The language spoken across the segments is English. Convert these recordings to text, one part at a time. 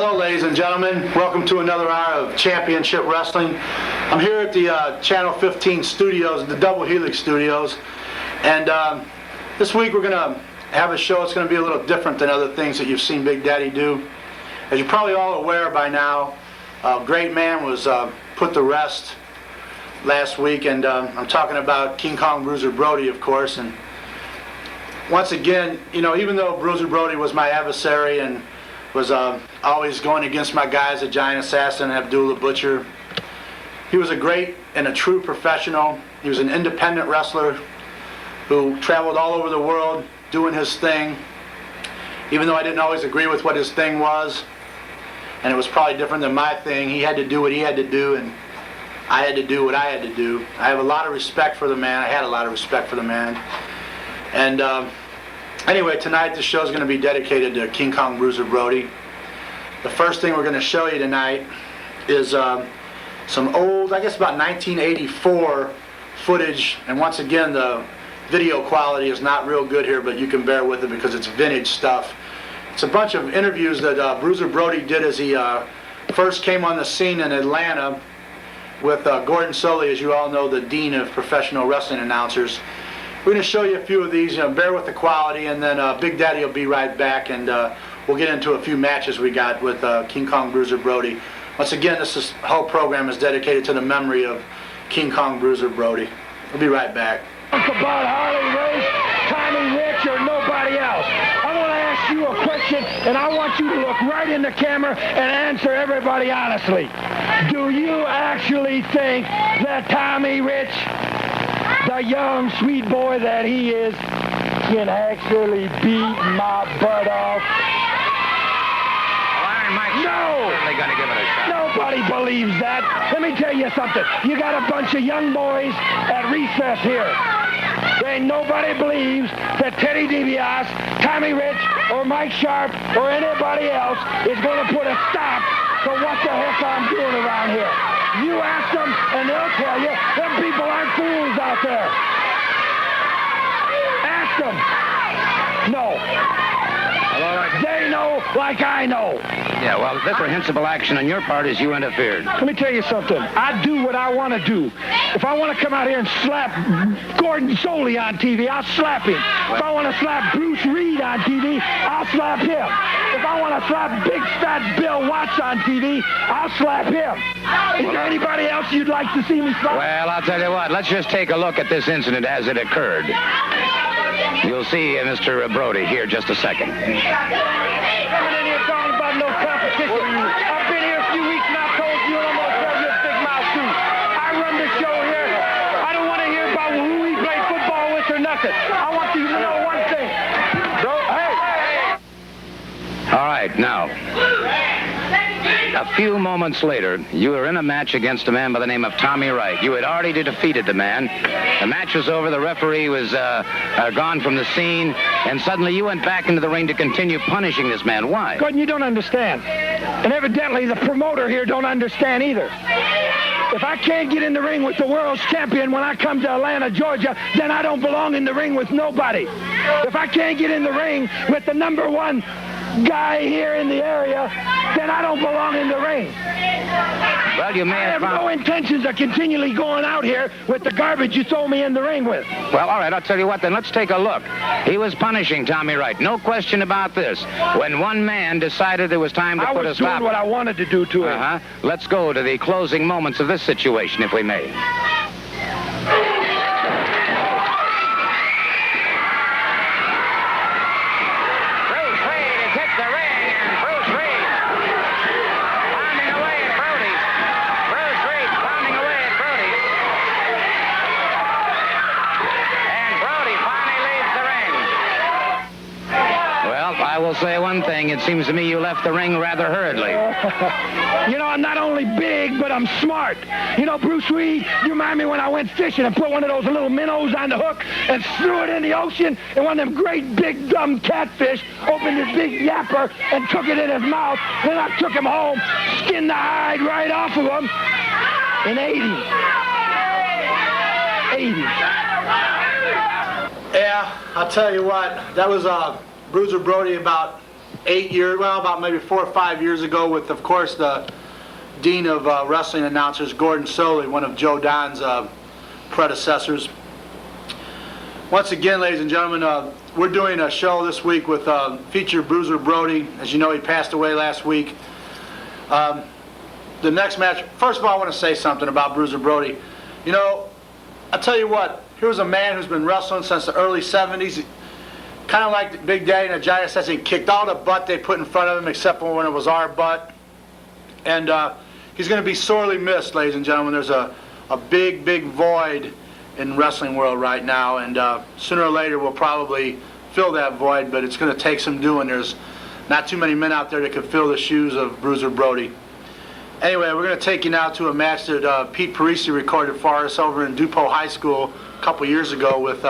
Hello, ladies and gentlemen. Welcome to another hour of Championship Wrestling. I'm here at the Channel 15 studios, the Double Helix studios, and this week we're going to have a show that's going to be a little different than other things that you've seen Big Daddy do. As you're probably all aware by now, a great man was put to rest last week, and I'm talking about King Kong Bruiser Brody, of course. And once again, you know, even though Bruiser Brody was my adversary and was always going against my guys, the Giant Assassin and Abdullah Butcher, he was a great and a true professional. He was an independent wrestler who traveled all over the world doing his thing. Even though I didn't always agree with what his thing was, and it was probably different than my thing, he had to do what he had to do, and I had to do what I had to do. I have a lot of respect for the man. I had a lot of respect for the man. And anyway, tonight the show is going to be dedicated to King Kong Bruiser Brody. The first thing we're going to show you tonight is some old, I guess about 1984 footage. And once again, the video quality is not real good here, but you can bear with it because it's vintage stuff. It's a bunch of interviews that Bruiser Brody did as he first came on the scene in Atlanta with Gordon Solie, as you all know, the dean of professional wrestling announcers. We're going to show you a few of these, bear with the quality, and then Big Daddy will be right back, and we'll get into a few matches we got with King Kong Bruiser Brody. Once again, this whole program is dedicated to the memory of King Kong Bruiser Brody. We'll be right back. Talk about Harley Race, Tommy Rich, or nobody else. I want to ask you a question, and I want you to look right in the camera and answer everybody honestly. Do you actually think that Tommy Rich, the young sweet boy that he is, can actually beat my butt off? Well, Iron Mike's certainly going to give it a shot. Nobody believes that. Let me tell you something. You got a bunch of young boys at recess here. Ain't nobody believes that Teddy DiBiase, Tommy Rich, or Mike Sharp, or anybody else is going to put a stop to what the heck I'm doing around here. You ask them, and they'll tell you, them people aren't fools out there. Ask them. No. They know like I know. Yeah, well, this reprehensible action on your part is you interfered. Let me tell you something. I do what I want to do. If I want to come out here and slap Gordon Solie on TV, I'll slap him. If I want to slap Bruce Reed on TV, I'll slap him. If I want to slap Big Fat Bill Watts on TV, I'll slap him. Is there anybody else you'd like to see me slap? Well, I'll tell you what. Let's just take a look at this incident as it occurred. You'll see Mr. Brody here just a second. Coming in here talking about no competition. I've been here a few weeks and I've told you, and I'm going to tell you a big mouth too. I run the show here. I don't want to hear about who we play football with or nothing. I want you to know one thing. Hey! All right, now. A few moments later, you were in a match against a man by the name of Tommy Wright. You had already defeated the man. The match was over. The referee was gone from the scene. And suddenly you went back into the ring to continue punishing this man. Why? Gordon, you don't understand. And evidently the promoter here don't understand either. If I can't get in the ring with the world's champion when I come to Atlanta, Georgia, then I don't belong in the ring with nobody. If I can't get in the ring with the #1 guy here in the area, then I don't belong in the ring. Well, you may I have no intentions of continually going out here with the garbage you throw me in the ring with. Well, all right, I'll tell you what, then let's take a look. He was punishing Tommy Wright. No question about this. When one man decided it was time to put a stop... I was doing what I wanted to do to him. Let's go to the closing moments of this situation, if we may. I will say one thing. It seems to me you left the ring rather hurriedly. You know, I'm not only big, but I'm smart. You know, Bruce Reed, you remind me when I went fishing and put one of those little minnows on the hook and threw it in the ocean, and one of them great big dumb catfish opened his big yapper and took it in his mouth. Then I took him home, skinned the hide right off of him, and ate him. Yeah, I'll tell you what, that was Bruiser Brody about 8 years, well, about maybe 4 or 5 years ago with, of course, the Dean of Wrestling Announcers, Gordon Soley, one of Joe Don's predecessors. Once again, ladies and gentlemen, we're doing a show this week with featured Bruiser Brody. As you know, he passed away last week. The next match, first of all, I want to say something about Bruiser Brody. You know, I'll tell you what, here's a man who's been wrestling since the early 70s. Kind of like Big Daddy and the Giant says, he kicked all the butt they put in front of him except for when it was our butt. And he's going to be sorely missed, ladies and gentlemen. There's a big, big void in wrestling world right now, and sooner or later we'll probably fill that void, but it's going to take some doing. There's not too many men out there that could fill the shoes of Bruiser Brody. Anyway, we're going to take you now to a match that Pete Parisi recorded for us over in DuPont High School a couple years ago with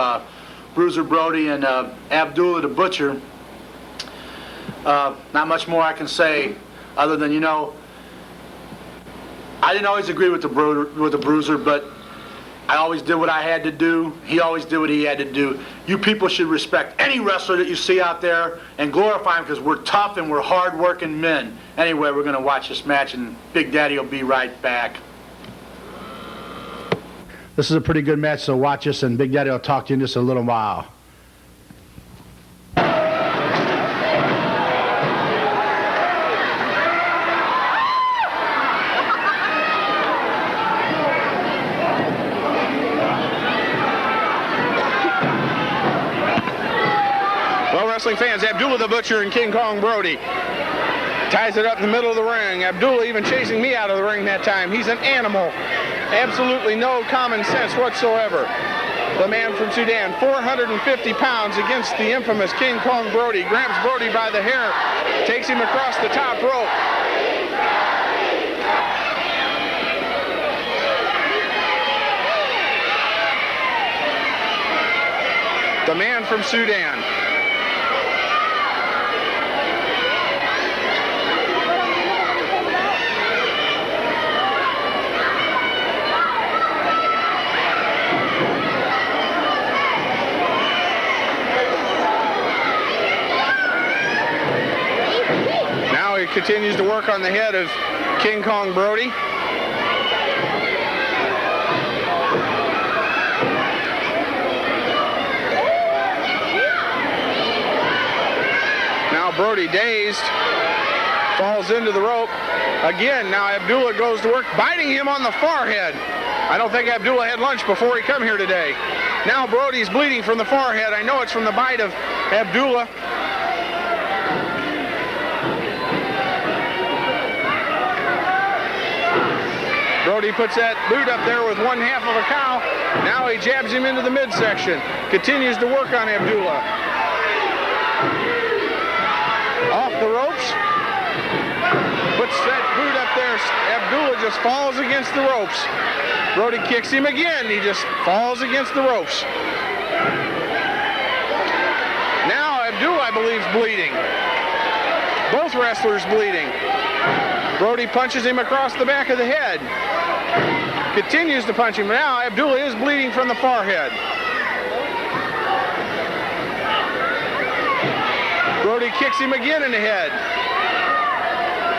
Bruiser Brody and Abdullah the Butcher. Not much more I can say other than, you know, I didn't always agree with the Bruiser, but I always did what I had to do. He always did what he had to do. You people should respect any wrestler that you see out there and glorify him because we're tough and we're hard-working men. Anyway, we're going to watch this match, and Big Daddy will be right back. This is a pretty good match, so watch us, and Big Daddy will talk to you in just a little while. Wrestling fans, Abdullah the Butcher and King Kong Brody. Ties it up in the middle of the ring. Abdullah even chasing me out of the ring that time. He's an animal. Absolutely no common sense whatsoever. The man from Sudan, 450 pounds against the infamous King Kong Brody. Grabs Brody by the hair, takes him across the top rope. The man from Sudan. Continues to work on the head of King Kong Brody. Now Brody, dazed, falls into the rope. Again, now Abdullah goes to work, biting him on the forehead. I don't think Abdullah had lunch before he come here today. Now Brody's bleeding from the forehead. I know it's from the bite of Abdullah. Brody puts that boot up there with one half of a cow. Now he jabs him into the midsection. Continues to work on Abdullah. Off the ropes. Puts that boot up there. Abdullah just falls against the ropes. Brody kicks him again. He just falls against the ropes. Now Abdullah, I believe, is bleeding. Both wrestlers bleeding. Brody punches him across the back of the head. Continues to punch him. Now Abdullah is bleeding from the forehead. Brody kicks him again in the head.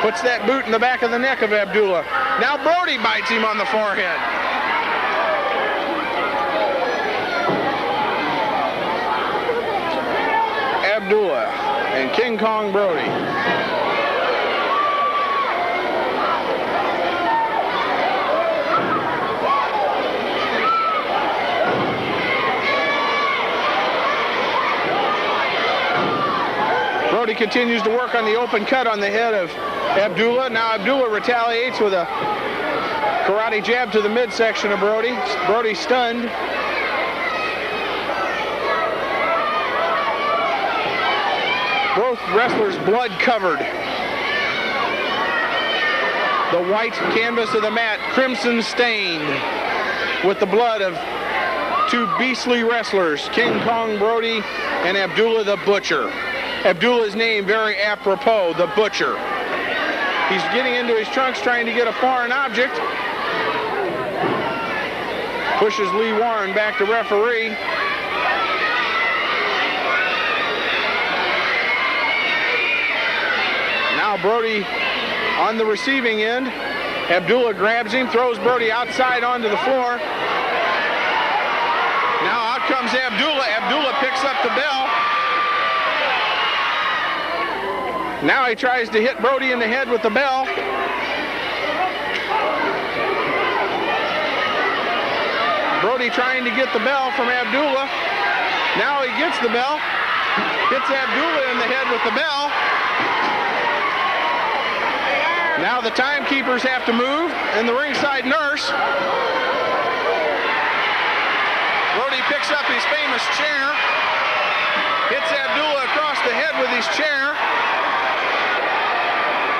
Puts that boot in the back of the neck of Abdullah. Now Brody bites him on the forehead. Abdullah and King Kong Brody. Brody continues to work on the open cut on the head of Abdullah. Now Abdullah retaliates with a karate jab to the midsection of Brody. Brody stunned. Both wrestlers blood covered. The white canvas of the mat crimson stained with the blood of two beastly wrestlers, King Kong Brody and Abdullah the Butcher. Abdullah's name very apropos, the Butcher. He's getting into his trunks trying to get a foreign object. Pushes Lee Warren back to referee. Now Brody on the receiving end. Abdullah grabs him, throws Brody outside onto the floor. Now out comes Abdullah. Abdullah picks up the bell. Now he tries to hit Brody in the head with the bell. Brody trying to get the bell from Abdullah. Now he gets the bell. Hits Abdullah in the head with the bell. Now the timekeepers have to move, and the ringside nurse. Brody picks up his famous chair, hits Abdullah across the head with his chair.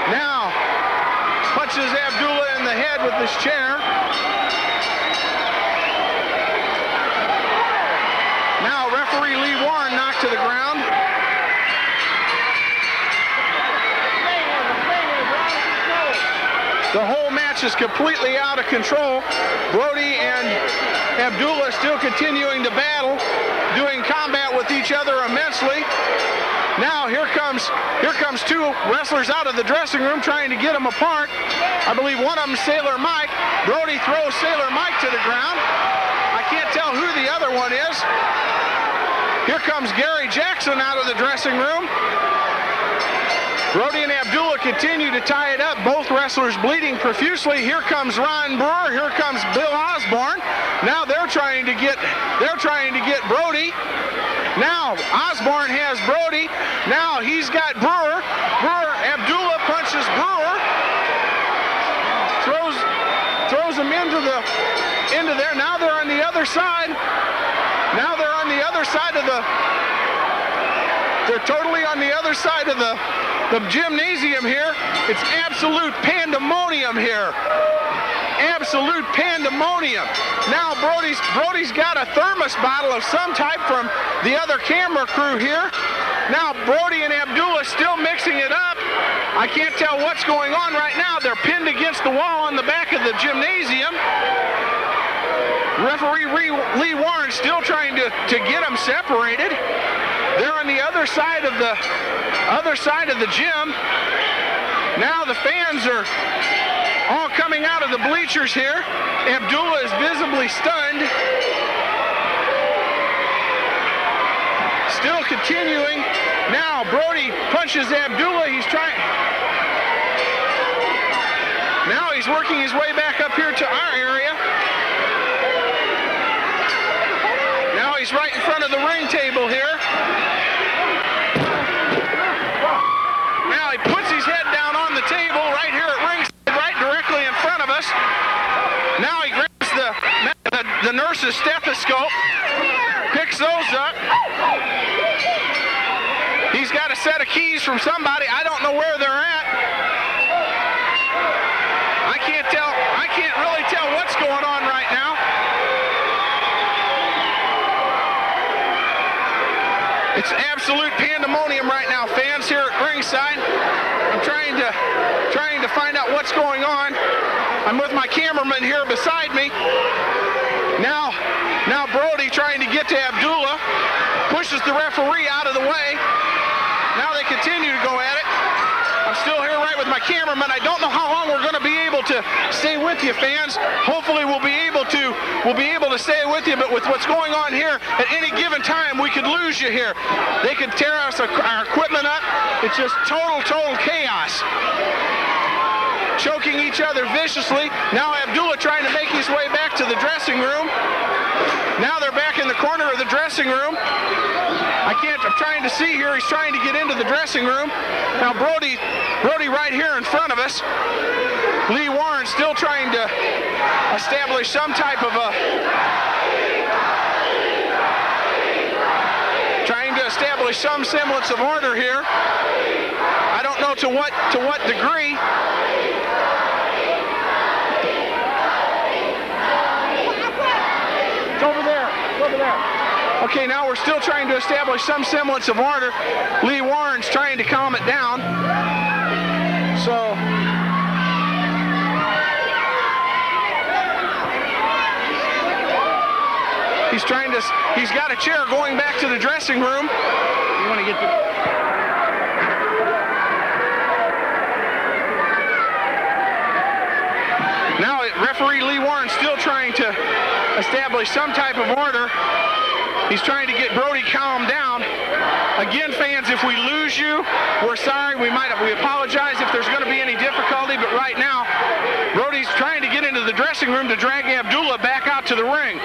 Now punches Abdullah in the head with this chair. Now referee Lee Warren knocked to the ground. The whole match is completely out of control. Brody and Abdullah still continuing to battle, doing combat with each other immensely. Now here comes two wrestlers out of the dressing room trying to get them apart. I believe one of them is Sailor Mike. Brody throws Sailor Mike to the ground. I can't tell who the other one is. Here comes Gary Jackson out of the dressing room. Brody and Abdullah continue to tie it up. Both wrestlers bleeding profusely. Here comes Ron Brewer. Here comes Bill Osborne. Now they're trying to get Brody. Now Osborne has Brody. Now he's got Brewer. Abdullah punches Brewer. Throws him into there. Now they're on the other side. They're totally on the other side of the gymnasium here. It's absolute pandemonium here. Absolute pandemonium. Now Brody's got a thermos bottle of some type from the other camera crew here. Now Brody and Abdullah still mixing it up. I can't tell what's going on right now. They're pinned against the wall on the back of the gymnasium. Referee Lee Warren still trying to get them separated. They're on the other side of the gym. Now the fans are all coming out of the bleachers here. Abdullah is visibly stunned. Still continuing. Now Brody punches Abdullah. Now he's working his way back up here to our area. Now he's right in front of the ring table here. Now he puts his head down on the table right here at ringside, right directly in front of us. Now he grabs the nurse's stethoscope, picks those up. He's got a set of keys from somebody. I don't know where they're at. I can't really tell what's going on right now. It's absolute pandemonium right now, fans here at ringside. I'm trying to find out what's going on. I'm with my cameraman here beside me. Now Brody trying to get to Abdullah, pushes the referee out of the way. Now they continue to go at it. I'm still here right with my cameraman. I don't know how long we're going to be able to stay with you, fans. Hopefully we'll be able to stay with you, but with what's going on here, at any given time we could lose you here. They could tear our equipment up. It's just total chaos. Choking each other viciously. Now Abdullah trying to make his way back to the dressing room. Now they're back in the corner of the dressing room. I'm trying to see here. He's trying to get into the dressing room. Now Brody right here in front of us. Lee Warren still trying to establish some type of some semblance of order here. I don't know to what degree. It's over there. Okay, now we're still trying to establish some semblance of order. Lee Warren's trying to calm it down. So he's got a chair going back to the dressing room. You want to get referee Lee Warren still trying to establish some type of order. He's trying to get Brody calmed down. Again, fans, if we lose you, we're sorry. We apologize if there's going to be any difficulty, but right now, Brody's trying to get into the dressing room to drag Abdullah back out to the ring.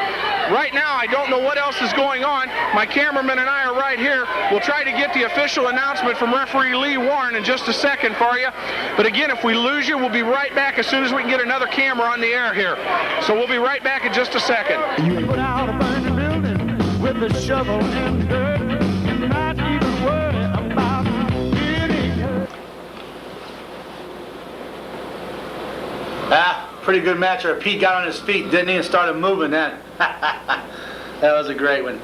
Right now, I don't know what else is going on. My cameraman and I are right here. We'll try to get the official announcement from referee Lee Warren in just a second for you. But again, if we lose you, we'll be right back as soon as we can get another camera on the air here. So we'll be right back in just a second. You put out a burning building with a shovel and dirt, and not even worry about getting hurt. Pretty good match there. Pete got on his feet, didn't he, and started moving then. That was a great one.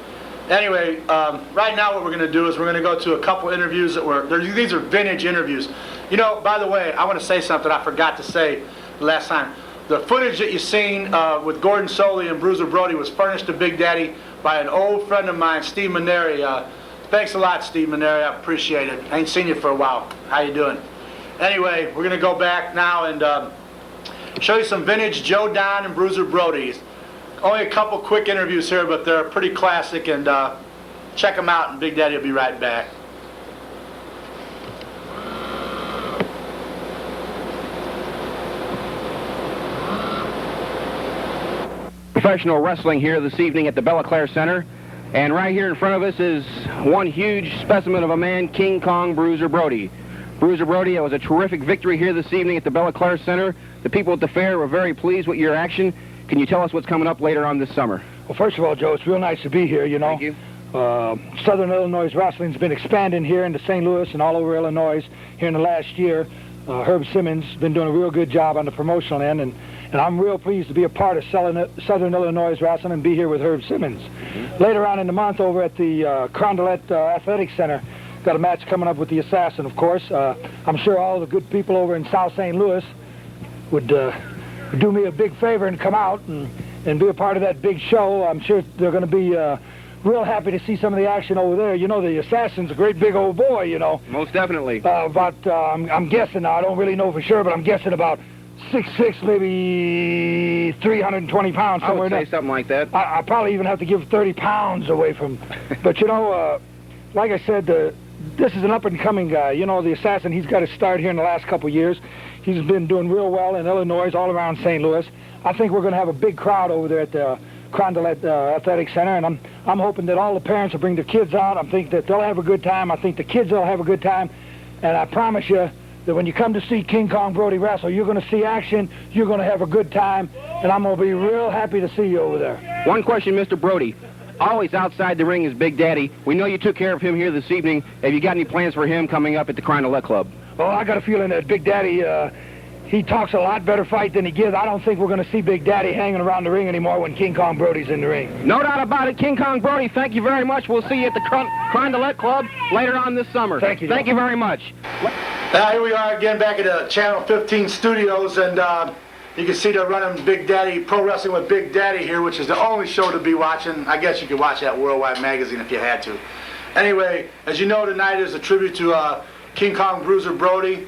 Anyway, right now what we're going to do is we're going to go to a couple interviews these are vintage interviews. You know, by the way, I want to say something I forgot to say last time. The footage that you've seen with Gordon Soley and Bruiser Brody was furnished to Big Daddy by an old friend of mine, Steve Maneri. Thanks a lot, Steve Maneri. I appreciate it. I ain't seen you for a while. How you doing? Anyway, we're going to go back now and show you some vintage Joe Don and Bruiser Brody. Only a couple quick interviews here, but they're pretty classic, and check them out, and Big Daddy will be right back. Professional wrestling here this evening at the Bella Claire Center, and right here in front of us is one huge specimen of a man, King Kong Bruiser Brody. Bruiser Brody, it was a terrific victory here this evening at the Bella Claire Center. The people at the fair were very pleased with your action. Can you tell us what's coming up later on this summer? Well, first of all, Joe, it's real nice to be here, you know. Thank you. Southern Illinois wrestling's been expanding here into St. Louis and all over Illinois here in the last year. Herb Simmons has been doing a real good job on the promotional end, and I'm real pleased to be a part of Southern Illinois wrestling and be here with Herb Simmons. Mm-hmm. Later on in the month over at the Carondelet Athletic Center, got a match coming up with the Assassin, of course. I'm sure all the good people over in South St. Louis would do me a big favor and come out and be a part of that big show. I'm sure they're going to be real happy to see some of the action over there. You know, the Assassin's a great big old boy, you know. Most definitely. I'm guessing now, I don't really know for sure, but I'm guessing about 6'6", maybe 320 pounds, somewhere I would say something like that. I probably even have to give 30 pounds away from. But, you know, like I said, this is an up-and-coming guy. You know, the Assassin, he's got his start here in the last couple of years. He's been doing real well in Illinois, all around St. Louis. I think we're going to have a big crowd over there at the Carondelet Athletic Center, and I'm hoping that all the parents will bring their kids out. I think that they'll have a good time. I think the kids will have a good time. And I promise you that when you come to see King Kong Brody wrestle, you're going to see action, you're going to have a good time, and I'm going to be real happy to see you over there. One question, Mr. Brody. Always outside the ring is Big Daddy. We know you took care of him here this evening. Have you got any plans for him coming up at the Carondelet Club? Well, I got a feeling that Big Daddy, he talks a lot better fight than he gives. I don't think we're going to see Big Daddy hanging around the ring anymore when King Kong Brody's in the ring. No doubt about it. King Kong Brody, thank you very much. We'll see you at the Carondelet Club later on this summer. Thank you. Thank you very much. Here we are again back at the Channel 15 studios, and you can see they're running Big Daddy, Pro Wrestling with Big Daddy here, which is the only show to be watching. I guess you could watch that Worldwide Magazine if you had to. Anyway, as you know, tonight is a tribute to King Kong Bruiser Brody.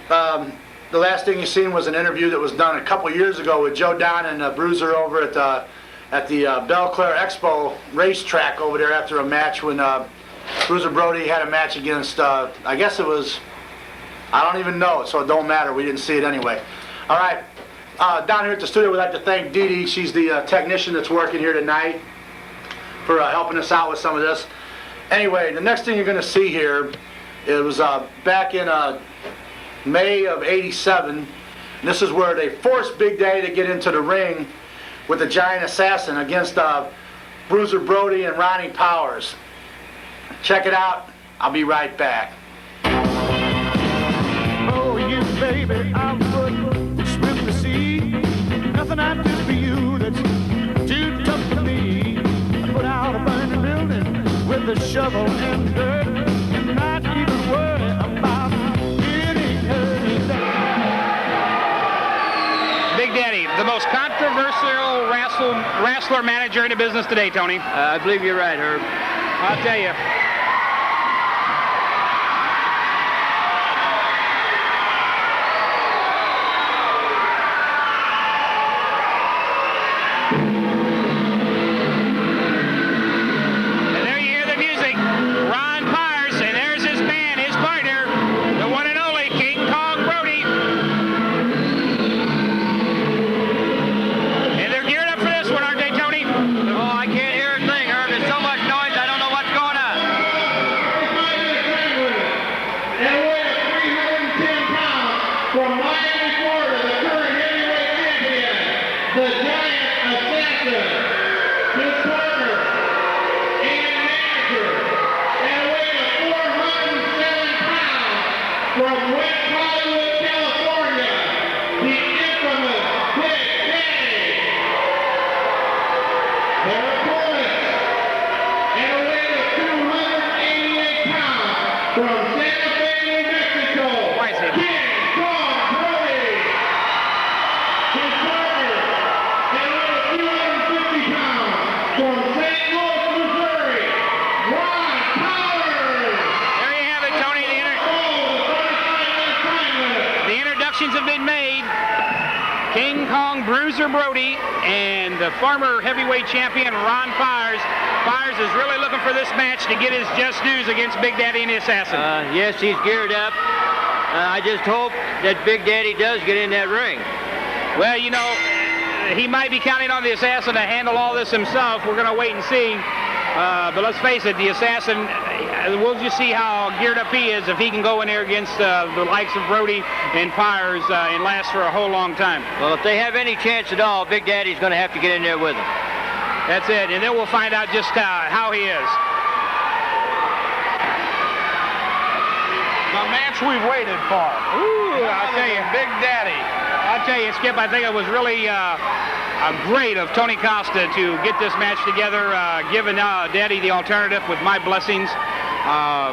The last thing you seen was an interview that was done a couple years ago with Joe Don and Bruiser over at the Belle Claire Expo racetrack over there after a match when Bruiser Brody had a match against, I guess it was, I don't even know, so it don't matter. We didn't see it anyway. All right, down here at the studio, we'd like to thank Dee Dee. She's the technician that's working here tonight for helping us out with some of this. Anyway, the next thing you're going to see here, it was back in May of '87. And this is where they forced Big Daddy to get into the ring with the Giant Assassin against Bruiser Brody and Ronnie Powers. Check it out. I'll be right back. Oh, you baby, I would swim the sea. Nothing I'd do for you that's too tough for me. I put out a burning building with a shovel and dirt, and not even worry about getting hurt. Big Daddy, the most controversial wrestler manager in the business today, Tony. I believe you're right, Herb. I'll tell you. Bruiser Brody and the former heavyweight champion Ron Pyers. Pyers is really looking for this match to get his just dues against Big Daddy and the Assassin. Yes, he's geared up. I just hope that Big Daddy does get in that ring. Well, you know, he might be counting on the Assassin to handle all this himself. We're going to wait and see. But let's face it, the Assassin, we'll just see how geared up he is if he can go in there against the likes of Brody and Pyers and last for a whole long time. Well, if they have any chance at all, Big Daddy's going to have to get in there with them. That's it, and then we'll find out just how he is. The match we've waited for. Ooh, I'll tell you, Big Daddy. I'll tell you, Skip, I think it was really great of Tony Costa to get this match together, giving Daddy the alternative with my blessings.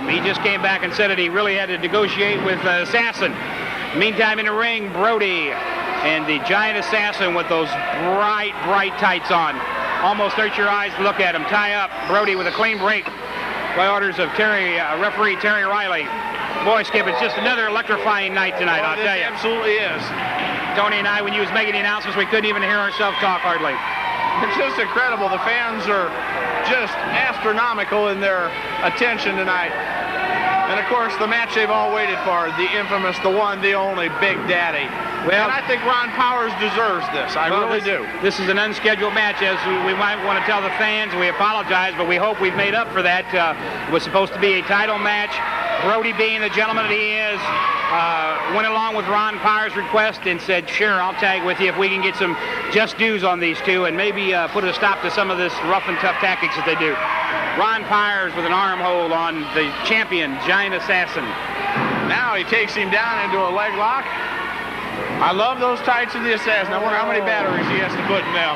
He just came back and said that he really had to negotiate with Assassin. Meantime, in the ring, Brody and the Giant Assassin with those bright, bright tights on. Almost hurt your eyes to look at him. Tie up Brody with a clean break by orders of referee Terry Riley. Boy, Skip, it's just another electrifying night tonight, I'll tell you. It absolutely is. Tony and I, when you was making the announcements, we couldn't even hear ourselves talk hardly. It's just incredible. The fans are just astronomical in their attention tonight. And, of course, the match they've all waited for, the infamous, the one, the only Big Daddy. Well, and I think Ron Pyers deserves this. I really do. This is an unscheduled match, as we might want to tell the fans. We apologize, but we hope we've made up for that. It was supposed to be a title match. Brody, being the gentleman that he is, went along with Ron Pyers' request and said, sure, I'll tag with you if we can get some just dues on these two and maybe put a stop to some of this rough and tough tactics that they do. Ron Pyers with an arm hold on the champion, Giant Assassin. Now he takes him down into a leg lock. I love those tights of the Assassin. I wonder how many batteries he has to put in them.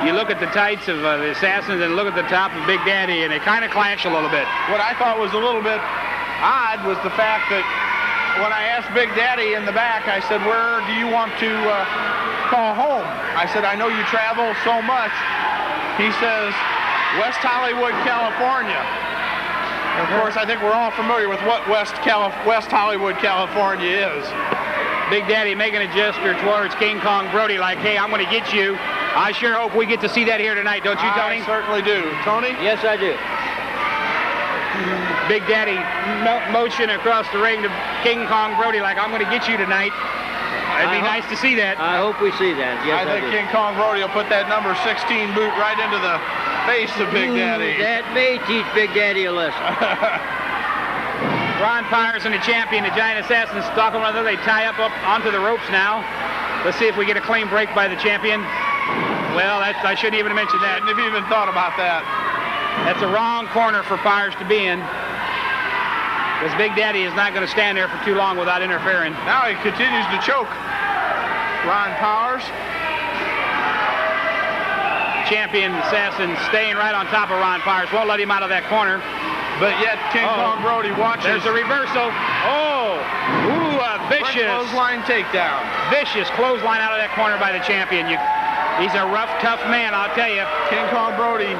You look at the tights of the Assassins and look at the top of Big Daddy, and they kind of clash a little bit. What I thought was a little bit odd was the fact that when I asked Big Daddy in the back, I said, where do you want to call home? I said, I know you travel so much. He says, West Hollywood, California. And of course, I think we're all familiar with what West Hollywood, California is. Big Daddy making a gesture towards King Kong Brody like, hey, I'm going to get you. I sure hope we get to see that here tonight, don't you, Tony? I certainly do. Tony? Yes, I do. Big Daddy motion across the ring to King Kong Brody like, I'm going to get you tonight. It'd be nice to see that. I hope we see that. Yes, I think King Kong Brody will put that number 16 boot right into the face of Big Daddy. That may teach Big Daddy a lesson. Ron Pyers and the champion, the Giant Assassins, talking with one another. They tie up onto the ropes now. Let's see if we get a clean break by the champion. Well, I shouldn't even mention that. Shouldn't have even thought about that. That's a wrong corner for Pyers to be in. Because Big Daddy is not going to stand there for too long without interfering. Now he continues to choke Ron Pyers. Champion Assassin staying right on top of Ron Pyers. Won't let him out of that corner. But yet King Kong Brody watches. There's a reversal. Oh! Ooh, a vicious clothesline takedown. Vicious clothesline out of that corner by the champion. He's a rough, tough man, I'll tell you. King Kong Brody.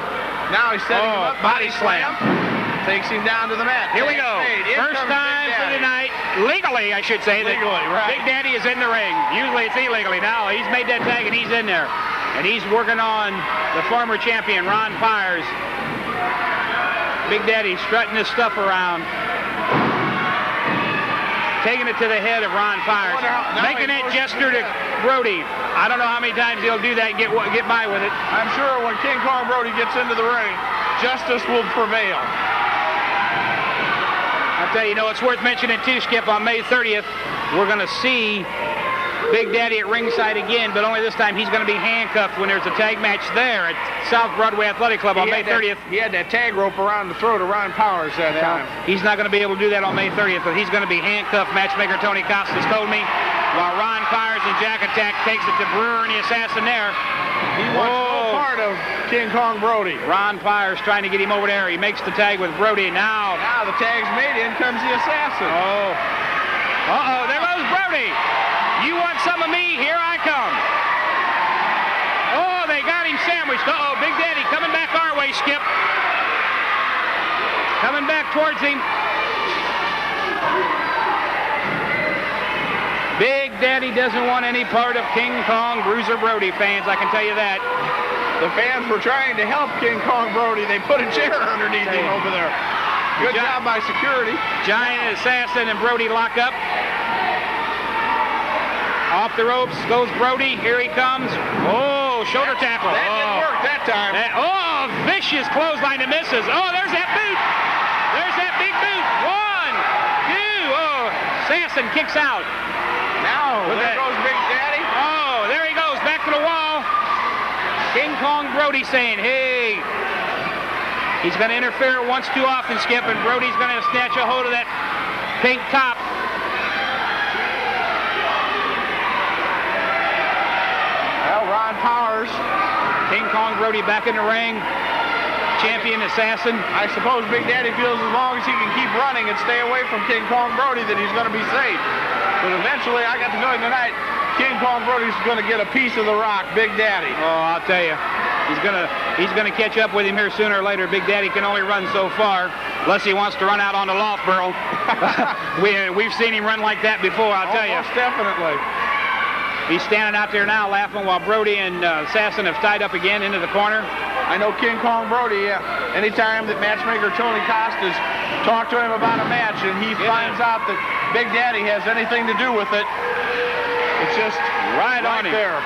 Now he's setting him up. Body slam. Takes him down to the mat. Here we go. First time for the night. Legally, I should say. Legally, right. Big Daddy is in the ring. Usually it's illegally. Now he's made that tag and he's in there. And he's working on the former champion, Ron Pyers. Big Daddy strutting his stuff around. Taking it to the head of Ron Pyers. Making that gesture to Brody. I don't know how many times he'll do that and get by with it. I'm sure when King Kong Brody gets into the ring, justice will prevail. I'll tell you, it's worth mentioning too, Skip, on May 30th, we're going to see Big Daddy at ringside again, but only this time he's going to be handcuffed when there's a tag match there at South Broadway Athletic Club on May 30th. He had that tag rope around the throat of Ron Pyers that time. He's not going to be able to do that on May 30th, but he's going to be handcuffed. Matchmaker Tony Costas told me, while Ron Pyers and Jack Attack takes it to Brewer and the Assassin there. He wants no part of King Kong Brody. Ron Pyers trying to get him over there. He makes the tag with Brody. Now the tag's made. In comes the Assassin. Oh. Uh-oh, there goes Brody. You want some of me? Here I come. Oh, they got him sandwiched. Uh-oh, Big Daddy coming back our way, Skip. Coming back towards him. Big Big Daddy doesn't want any part of King Kong Bruiser Brody, fans, I can tell you that. The fans were trying to help King Kong Brody. They put a chair underneath him over there. Good job by security. Giant Assassin and Brody lock up. Off the ropes goes Brody. Here he comes. Oh, shoulder tackle. That didn't work that time. Vicious clothesline and misses. Oh, there's that boot. There's that big boot. 1, 2. Oh, Assassin kicks out. Now, there goes Big Daddy. Oh, there he goes. Back to the wall. King Kong Brody saying, hey. He's going to interfere once too often, Skip, and Brody's going to snatch a hold of that pink top. Well, Ron Powers. King Kong Brody back in the ring. Champion Assassin. I suppose Big Daddy feels as long as he can keep running and stay away from King Kong Brody that he's going to be safe. But eventually, I got to know him tonight, King Kong Brody's going to get a piece of the rock, Big Daddy. Oh, I'll tell you. He's gonna catch up with him here sooner or later. Big Daddy can only run so far, unless he wants to run out on the loft barrel. We've seen him run like that before, I'll tell you. Most definitely. He's standing out there now laughing while Brody and Assassin have tied up again into the corner. I know King Kong Brody, anytime that matchmaker Tony Costas talked to him about a match and he finds out that Big Daddy has anything to do with it, it's just right on him. There.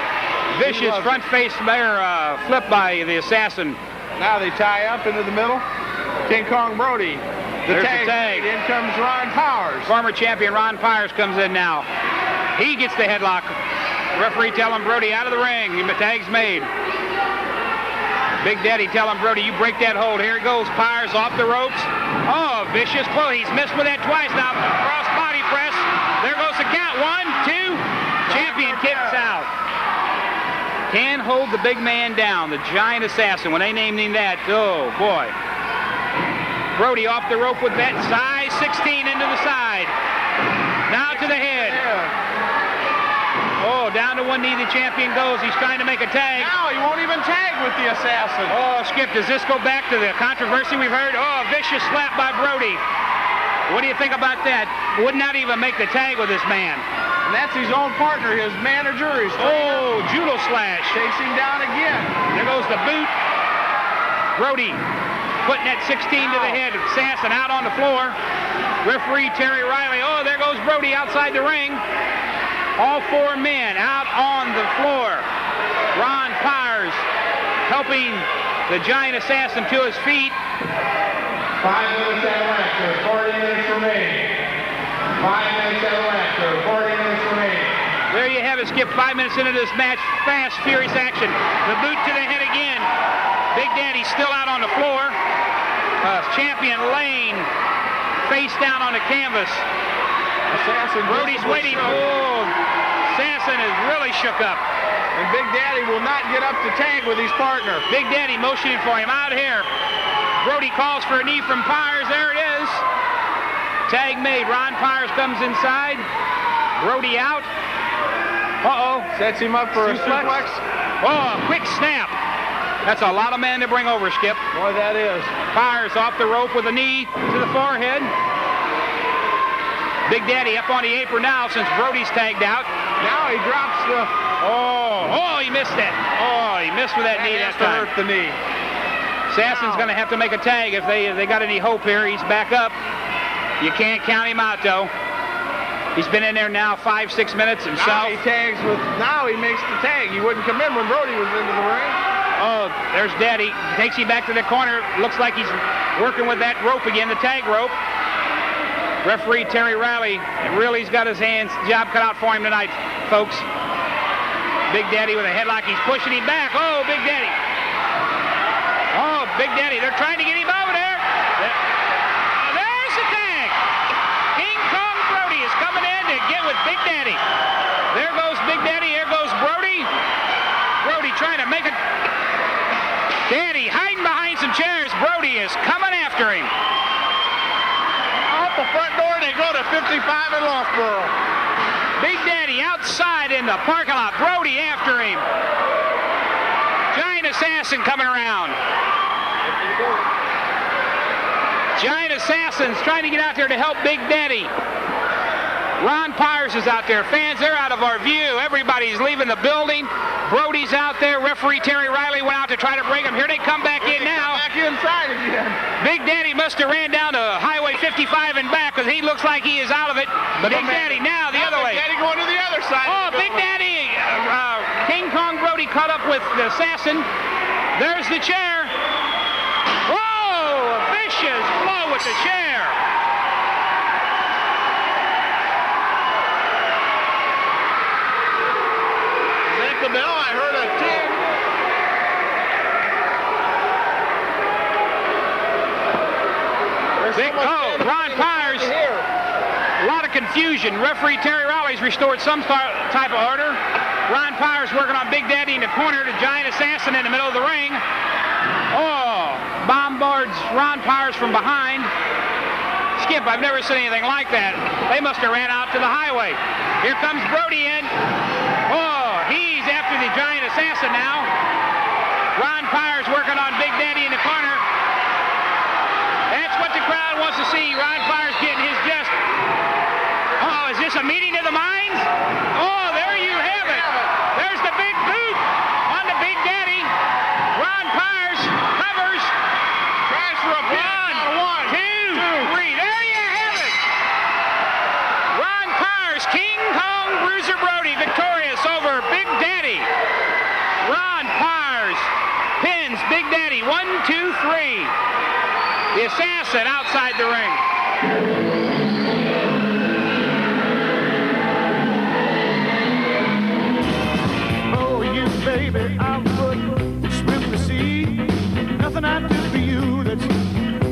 Vicious front face bear flip by the Assassin. Now they tie up into the middle. King Kong Brody. There's the tag. In comes Ron Powers. Former champion Ron Powers comes in now. He gets the headlock. Referee telling Brody out of the ring. The tag's made. Big Daddy telling Brody, you break that hold. Here it goes. Powers off the ropes. Oh, vicious blow. He's missed with that twice now. Cross body press. There goes the count. 1, 2. Champion kicks out. Can hold the big man down, the Giant Assassin. When they named him that, oh boy. Brody off the rope with that size 16 into the side. Now to the head. Oh, down to one knee the champion goes. He's trying to make a tag. Now he won't even tag with the Assassin. Oh, Skip, does this go back to the controversy we've heard? Oh, vicious slap by Brody. What do you think about that? Would not even make the tag with this man. And that's his own partner, his manager, his trainer. Oh, judo slash. Takes him down again. There goes the boot. Brody putting that 16 to the head. Assassin out on the floor. Referee Terry Riley. Oh, there goes Brody outside the ring. All four men out on the floor. Ron Powers helping the Giant Assassin to his feet. 5 minutes at Lancaster, 40 minutes remaining. 5 minutes at Lancaster, 40 minutes remaining. There you have it, Skip. 5 minutes into this match. Fast, furious action. The boot to the head again. Big Daddy still out on the floor. Champion Lane face down on the canvas. Assassin. Brody's waiting. Oh, Assassin is really shook up. And Big Daddy will not get up to tag with his partner. Big Daddy motioning for him out here. Brody calls for a knee from Powers. There it is. Tag made. Ron Powers comes inside. Brody out. Uh-oh. Sets him up for a suplex. Oh, a quick snap. That's a lot of men to bring over, Skip. Boy, that is. Powers off the rope with a knee to the forehead. Big Daddy up on the apron now since Brody's tagged out. Now he drops the... Oh, he missed that. Oh, he missed with that knee that time. Hurt the knee. Assassin's going to have to make a tag if they got any hope here. He's back up. You can't count him out, though. He's been in there now 5-6 minutes himself. Now he tags with... Now he makes the tag. He wouldn't come in when Brody was into the ring. Oh, there's Daddy. Takes him back to the corner. Looks like he's working with that rope again, the tag rope. Referee Terry Riley really's got his job cut out for him tonight, folks. Big Daddy with a headlock. He's pushing him back. Oh, Big Daddy. Oh, Big Daddy. They're trying to get him over there. There's the tag. King Kong Brody is coming in to get with Big Daddy. There goes Big Daddy. Here goes Brody. Brody trying to make it. Daddy hiding behind some chairs. Brody is coming after him. Out the front door, they go to 55 in Loughborough. Big Daddy outside in the parking lot. Brody after him. Giant Assassin coming around. Giant Assassin's trying to get out there to help Big Daddy. Ron Pyers is out there. Fans, they're out of our view. Everybody's leaving the building. Brody's out there. Referee Terry Riley went out to try to bring him. Here they come back in now. Back inside again. Big Daddy must have ran down to Highway 55 and back because he looks like he is out of it. Big Daddy now the other way. Big Daddy going to the other side. Oh, Big Daddy. King Kong Brody caught up with the assassin. There's the chair. Whoa! A vicious blow with the chair. Is that the bell? I heard a ting. Ron Pyers. A lot of confusion. Referee Terry Riley's restored some type of order. Ron Pyers working on Big Daddy in the corner. The giant assassin in the middle of the ring. Oh, bombards Ron Pyers from behind. Skip, I've never seen anything like that. They must have ran out to the highway. Here comes Brody in. Oh, he's after the giant assassin now. Ron Pyers working on Big Daddy in the corner. That's what the crowd wants to see. Ron Pyers getting his just. Oh, is this a meeting of the minds? Oh, there you have it. There's the big boot on the Big Daddy. Ron Pyers covers. Tries for a pin. One, two, three. There you have it. Ron Pyers, King Kong Bruiser Brody, victorious over Big Daddy. Ron Pyers pins Big Daddy. 1, 2, 3. The assassin outside the ring. Oh, you baby, I would swim the sea. Nothing I do for you that's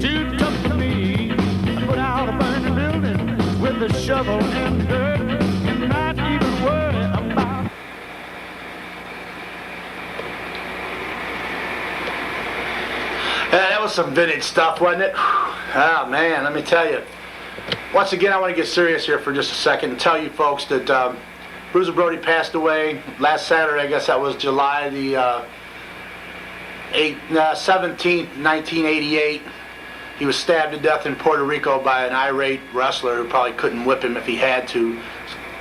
too tough for me. I put out a burning building with a shovel and dirt, and not even worry about. Yeah, that was some vintage stuff, wasn't it? Oh, man, let me tell you. Once again, I want to get serious here for just a second and tell you folks that Bruiser Brody passed away last Saturday. I guess that was July the 17th, 1988. He was stabbed to death in Puerto Rico by an irate wrestler who probably couldn't whip him if he had to.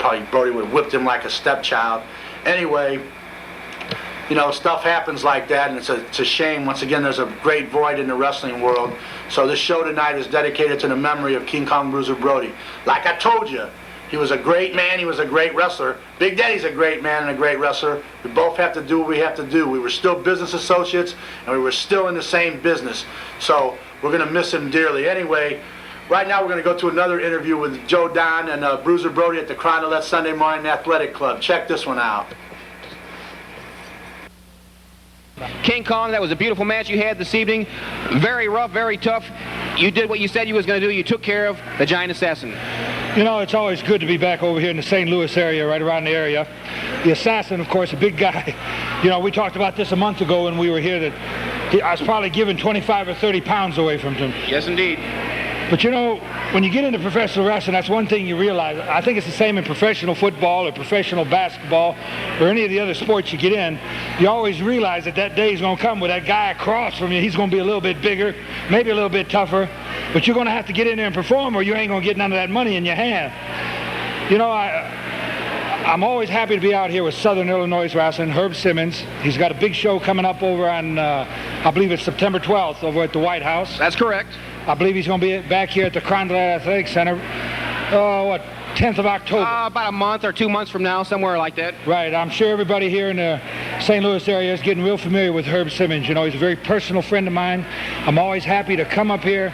Probably Brody would have whipped him like a stepchild. Anyway, you know, stuff happens like that, and it's a shame. Once again, there's a great void in the wrestling world. So this show tonight is dedicated to the memory of King Kong Bruiser Brody. Like I told you, he was a great man, he was a great wrestler. Big Daddy's a great man and a great wrestler. We both have to do what we have to do. We were still business associates, and we were still in the same business. So we're going to miss him dearly. Anyway, right now we're going to go to another interview with Joe Don and Bruiser Brody at the Crondelet Sunday Morning Athletic Club. Check this one out. King Kong, that was a beautiful match you had this evening. Very rough, very tough. You did what you said you was going to do. You took care of the giant assassin. You know, it's always good to be back over here in the St. Louis area, right around the area. The assassin, of course, a big guy. You know, we talked about this a month ago when we were here, that I was probably giving 25 or 30 pounds away from him. Yes, indeed. But you know, when you get into professional wrestling, that's one thing you realize. I think it's the same in professional football or professional basketball or any of the other sports you get in. You always realize that that day is going to come with that guy across from you. He's going to be a little bit bigger, maybe a little bit tougher, but you're going to have to get in there and perform or you ain't going to get none of that money in your hand. You know, I'm always happy to be out here with Southern Illinois Wrestling, Herb Simmons. He's got a big show coming up over on, I believe it's September 12th over at the White House. That's correct. I believe he's going to be back here at the Crondelet Athletic Center, 10th of October. About a month or 2 months from now, somewhere like that. Right. I'm sure everybody here in the St. Louis area is getting real familiar with Herb Simmons. You know, he's a very personal friend of mine. I'm always happy to come up here,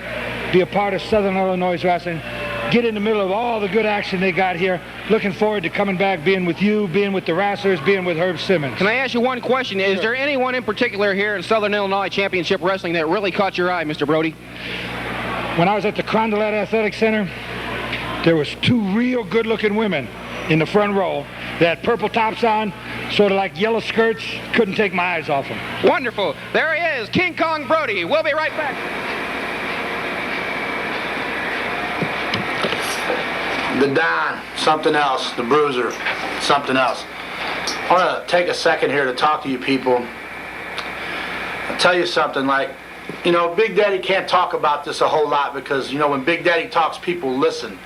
be a part of Southern Illinois Wrestling, get in the middle of all the good action they got here. Looking forward to coming back, being with you, being with the wrestlers, being with Herb Simmons. Can I ask you one question? Is there anyone in particular here in Southern Illinois Championship Wrestling that really caught your eye, Mr. Brody? When I was at the Crondelet Athletic Center, there was two real good-looking women in the front row. They had purple tops on, sort of like yellow skirts. Couldn't take my eyes off them. Wonderful. There he is, King Kong Brody. We'll be right back. The Don, something else. The Bruiser, something else. I want to take a second here to talk to you people. I'll tell you something, like, you know, Big Daddy can't talk about this a whole lot because, you know, when Big Daddy talks, people listen.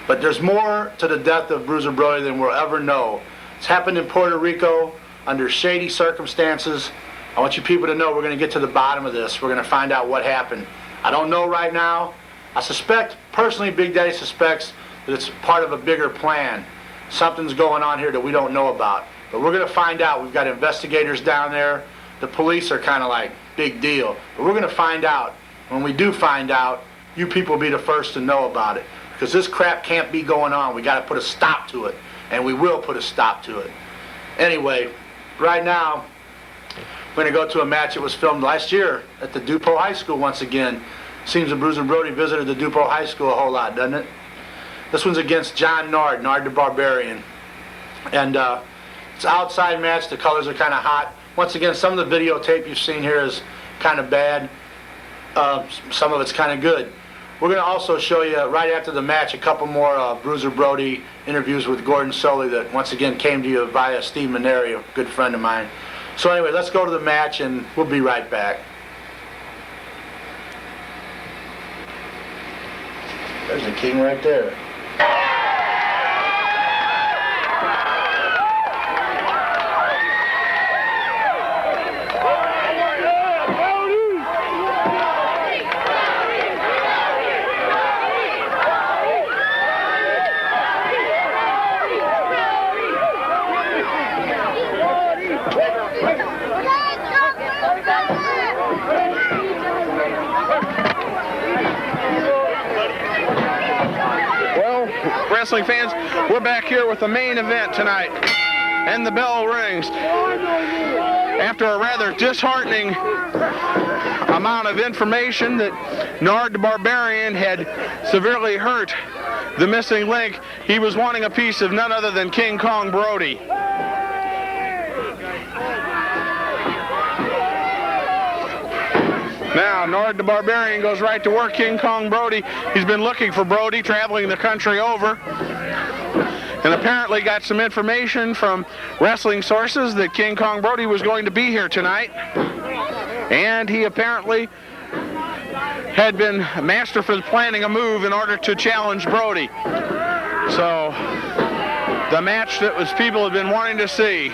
But there's more to the death of Bruiser Brody than we'll ever know. It's happened in Puerto Rico under shady circumstances. I want you people to know we're going to get to the bottom of this. We're going to find out what happened. I don't know right now. I suspect, personally, Big Daddy suspects that it's part of a bigger plan. Something's going on here that we don't know about. But we're going to find out. We've got investigators down there. The police are kind of like, big deal. But we're going to find out. When we do find out, you people will be the first to know about it. Because this crap can't be going on. We got to put a stop to it. And we will put a stop to it. Anyway, right now, we're going to go to a match that was filmed last year at the DuPont High School once again. Seems that Bruiser Brody visited the DuPont High School a whole lot, doesn't it? This one's against John Nard the Barbarian. And it's an outside match. The colors are kind of hot. Once again, some of the videotape you've seen here is kind of bad. Some of it's kind of good. We're going to also show you, right after the match, a couple more Bruiser Brody interviews with Gordon Soley that, once again, came to you via Steve Maneri, a good friend of mine. So anyway, let's go to the match, and we'll be right back. There's the king right there. Wrestling fans, we're back here with the main event tonight, and the bell rings. After a rather disheartening amount of information that Nard the Barbarian had severely hurt the missing link, he was wanting a piece of none other than King Kong Brody. Now, Nard the Barbarian goes right to work King Kong Brody. He's been looking for Brody, traveling the country over, and apparently got some information from wrestling sources that King Kong Brody was going to be here tonight. And he apparently had been masterful planning a move in order to challenge Brody. So, the match that people had been wanting to see.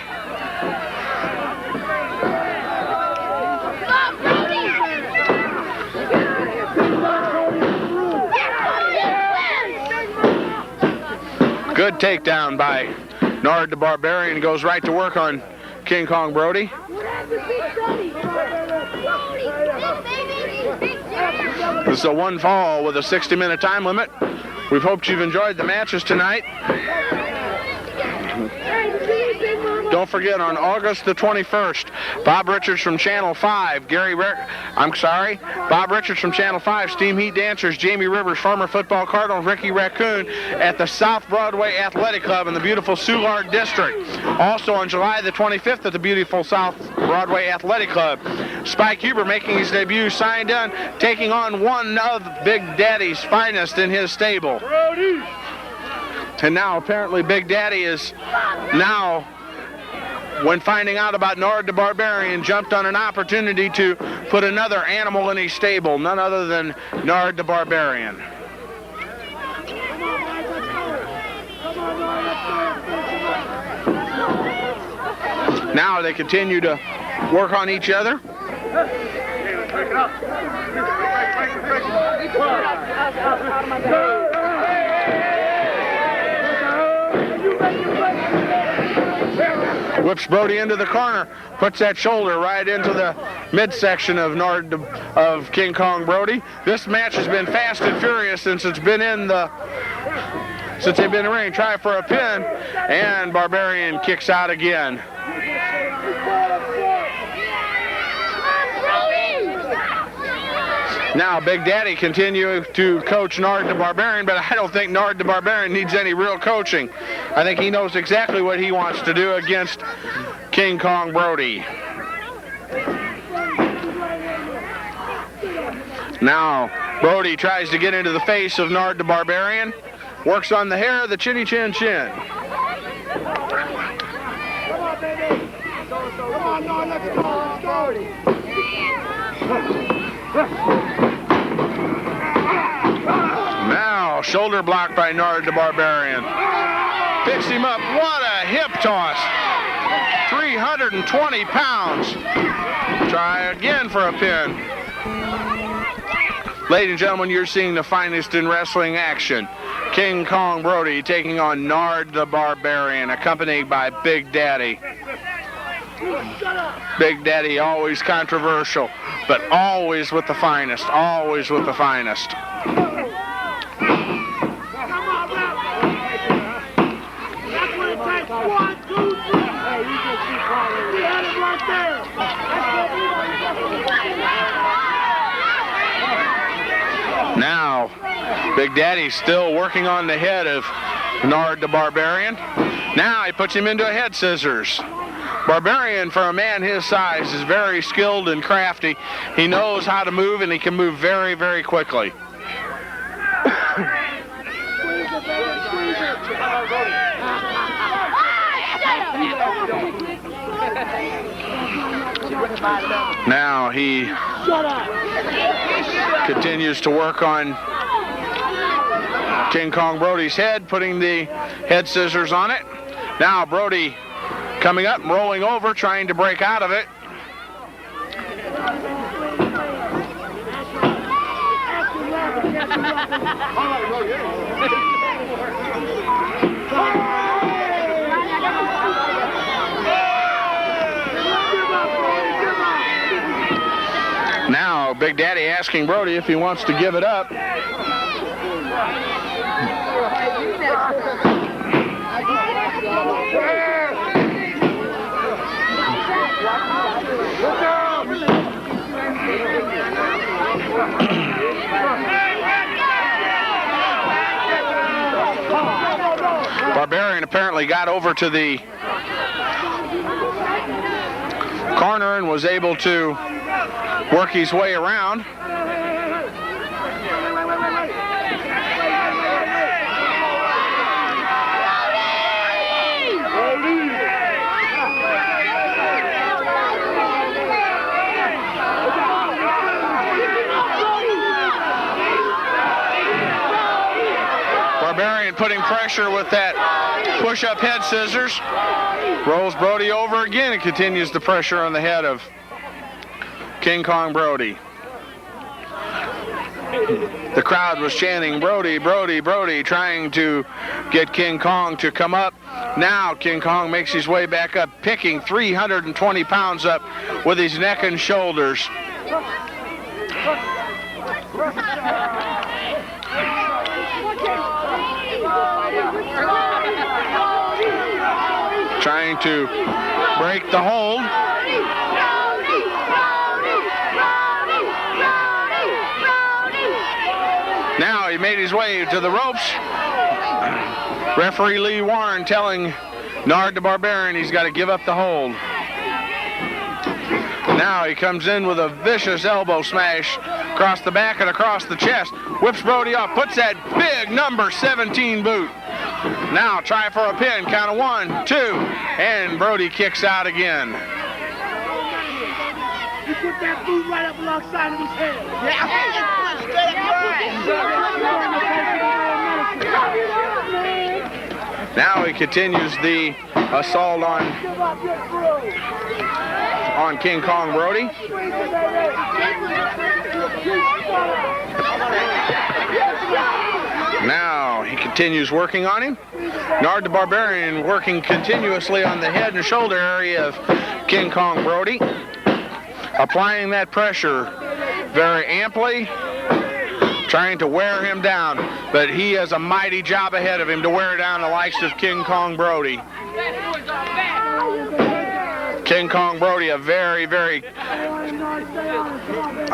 Good takedown by Nard the Barbarian. Goes right to work on King Kong Brody. This is a one fall with a 60-minute time limit. We've hoped you've enjoyed the matches tonight. Don't forget, on August the 21st, Bob Richards from Channel 5, Bob Richards from Channel 5, Steam Heat Dancers, Jamie Rivers, former football Cardinal, Ricky Raccoon, at the South Broadway Athletic Club in the beautiful Soulard District. Also on July the 25th at the beautiful South Broadway Athletic Club, Spike Huber making his debut, signed on, taking on one of Big Daddy's finest in his stable. And now apparently Big Daddy is now, when finding out about Nard the Barbarian, jumped on an opportunity to put another animal in his stable, none other than Nard the Barbarian. Now they continue to work on each other. Whips Brody into the corner, puts that shoulder right into the midsection of King Kong Brody. This match has been fast and furious since they've been in the ring. Try for a pin, and Barbarian kicks out again. Now Big Daddy continuing to coach Nard the Barbarian, but I don't think Nard the Barbarian needs any real coaching. I think he knows exactly what he wants to do against King Kong Brody. Now Brody tries to get into the face of Nard the Barbarian. Works on the hair of the chinny chin chin. Now shoulder block by Nard the Barbarian. Picks him up. What a hip toss. 320 pounds. Try again for a pin. Ladies and gentlemen, you're seeing the finest in wrestling action. King Kong Brody taking on Nard the Barbarian, accompanied by Big Daddy. Big Daddy, always controversial, but always with the finest, always with the finest. Now, Big Daddy's still working on the head of Nard the Barbarian. Now he puts him into a head scissors. Barbarian, for a man his size, is very skilled and crafty. He knows how to move, and he can move very, very quickly. Now he continues to work on King Kong Brody's head, putting the head scissors on it. Now Brody coming up and rolling over, trying to break out of it. Now, Big Daddy asking Brody if he wants to give it up. Barbarian apparently got over to the corner and was able to work his way around. Barbarian putting pressure with that push-up head scissors. Rolls Brody over again and continues the pressure on the head of King Kong Brody. The crowd was chanting, Brody, Brody, Brody, trying to get King Kong to come up. Now King Kong makes his way back up, picking 320 pounds up with his neck and shoulders. Trying to break the hold. Now he made his way to the ropes. Referee Lee Warren telling Nard the Barbarian he's got to give up the hold. Now he comes in with a vicious elbow smash across the back and across the chest. Whips Brody off, puts that big number 17 boot. Now try for a pin, count of 1, 2, and Brody kicks out again. You put that boot right up alongside of his head. Now he continues the assault on King Kong Brody. Now he continues working on him. Nard the Barbarian working continuously on the head and shoulder area of King Kong Brody, applying that pressure very amply, trying to wear him down, but he has a mighty job ahead of him to wear down the likes of King Kong Brody. King Kong Brody, a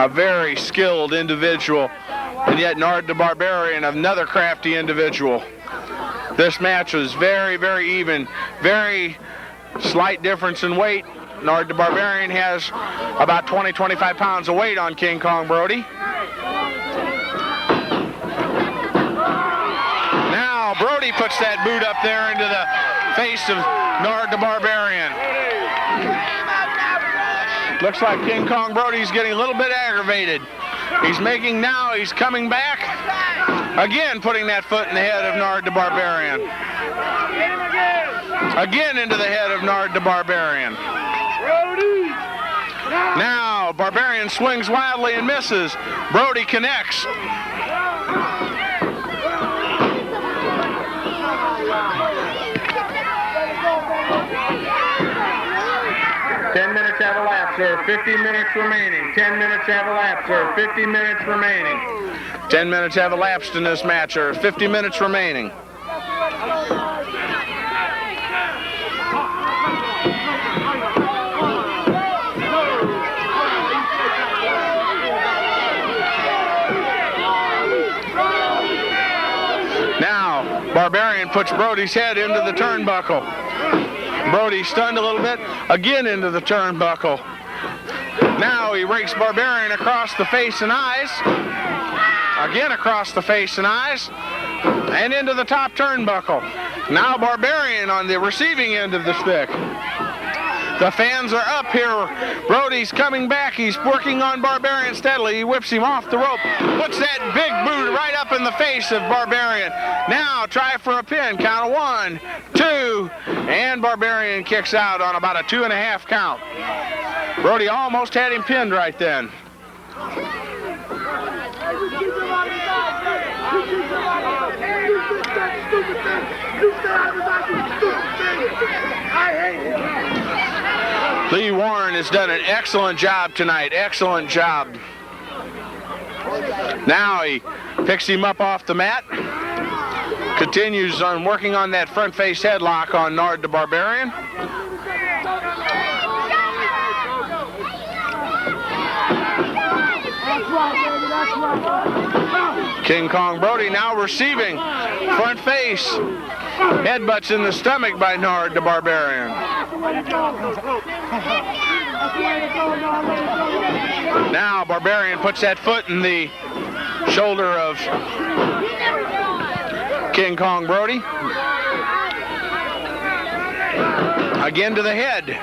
very skilled individual, and yet Nard the Barbarian, another crafty individual. This match was very even, very slight difference in weight. Nard the Barbarian has about 20-25 pounds of weight on King Kong Brody. Now Brody puts that boot up there into the face of Nard the Barbarian. Looks like King Kong Brody's getting a little bit aggravated. He's coming back. Again putting that foot in the head of Nard the Barbarian. Again into the head of Nard the Barbarian. Now Barbarian swings wildly and misses. Brody connects. 10 minutes have elapsed, sir. 50 minutes remaining. 10 minutes have elapsed, sir. 50 minutes remaining. 10 minutes have elapsed in this match, sir. 50 minutes remaining. Now, Barbarian puts Brody's head into the turnbuckle. Brody stunned a little bit, again into the turnbuckle. Now he rakes Barbarian across the face and eyes. Again across the face and eyes. And into the top turnbuckle. Now Barbarian on the receiving end of the stick. The fans are up here. Brody's coming back. He's working on Barbarian steadily. He whips him off the rope. Puts that big boot right up in the face of Barbarian. Now try for a pin. Count of 1, 2, and Barbarian kicks out on about a 2.5 count. Brody almost had him pinned right then. Lee Warren has done an excellent job tonight. Excellent job. Now he picks him up off the mat. Continues on working on that front face headlock on Nard the Barbarian. King Kong Brody now receiving front face. Headbutts in the stomach by Nard the Barbarian. Now Barbarian puts that foot in the shoulder of King Kong Brody. Again to the head.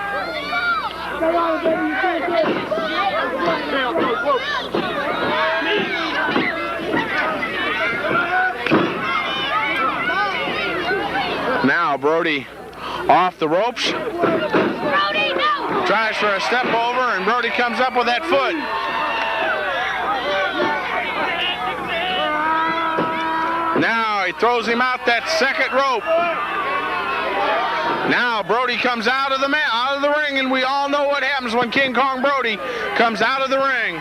Now Brody off the ropes. Brody, no! Tries for a step over, and Brody comes up with that foot. Now he throws him out that second rope. Now Brody comes out of the ring, and we all know what happens when King Kong Brody comes out of the ring.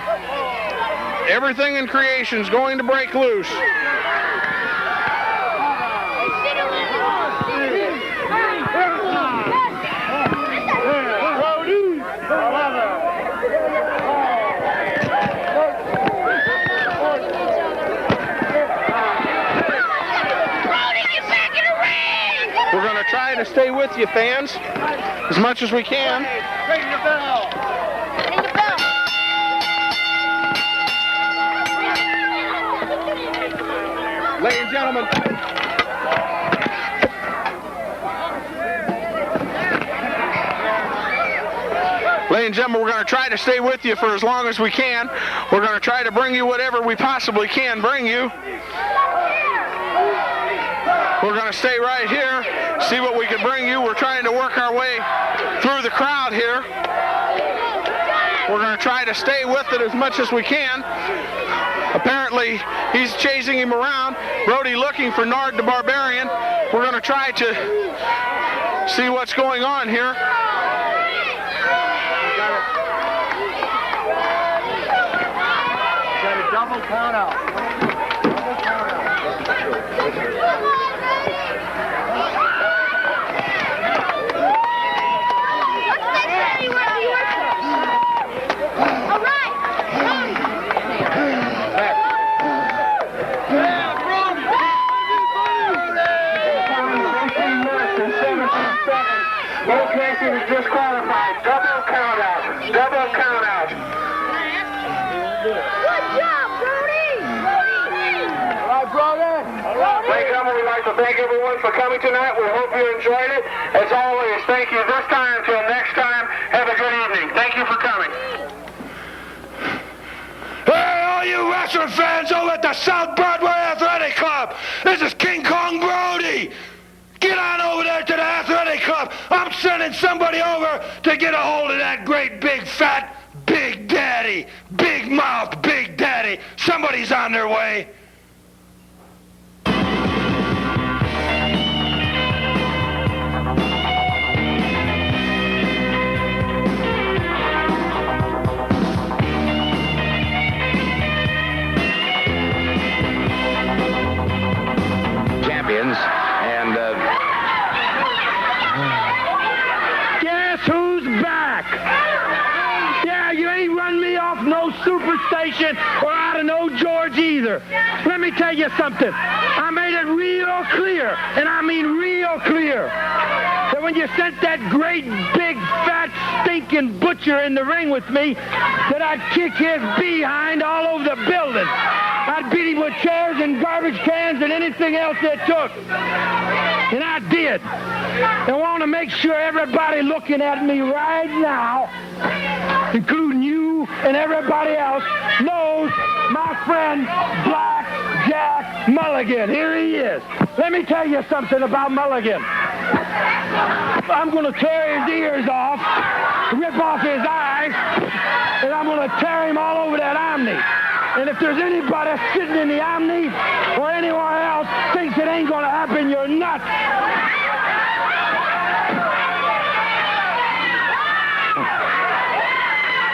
Everything in creation's going to break loose. We're going to try to stay with you, fans, as much as we can. Ring the bell! Ring the bell! Ladies and gentlemen. Ladies and gentlemen, we're going to try to stay with you for as long as we can. We're going to try to bring you whatever we possibly can bring you. We're going to stay right here, see what we can bring you. We're trying to work our way through the crowd here. We're going to try to stay with it as much as we can. Apparently, he's chasing him around. Brody looking for Nard the Barbarian. We're going to try to see what's going on here. Got a double count out. Double count out. All right. Location is disqualified. Double count out. Double count out. Good job, Brody. All right, brother. Ladies and gentlemen, we'd like to thank everyone for coming tonight. We hope you enjoyed it. As always, thank you this time. Until next time, have a good evening. Thank you for coming. Hey, all you wrestling fans over at the South Broadway Athletic Club! This is King Kong Brody. Get on over there to the athletic club. I'm sending somebody over to get a hold of that great big fat Big Daddy. Big mouth Big Daddy. Somebody's on their way. Champions, and Guess who's back? Yeah, you ain't run me off no Superstation or out of no George either. Let me tell you something. I made it real clear, and I mean real clear, that when you sent that great big fat stinking butcher in the ring with me, that I'd kick his behind all over the building. I'd beat him with chairs and garbage cans and anything else it took. And I did. I want to make sure everybody looking at me right now, including you and everybody else, knows my friend Black Jack Mulligan. Here he is. Let me tell you something about Mulligan. I'm going to tear his ears off, rip off his eyes, and I'm going to tear him all over that Omni. And if there's anybody sitting in the Omni or anywhere else thinks it ain't going to happen, you're nuts.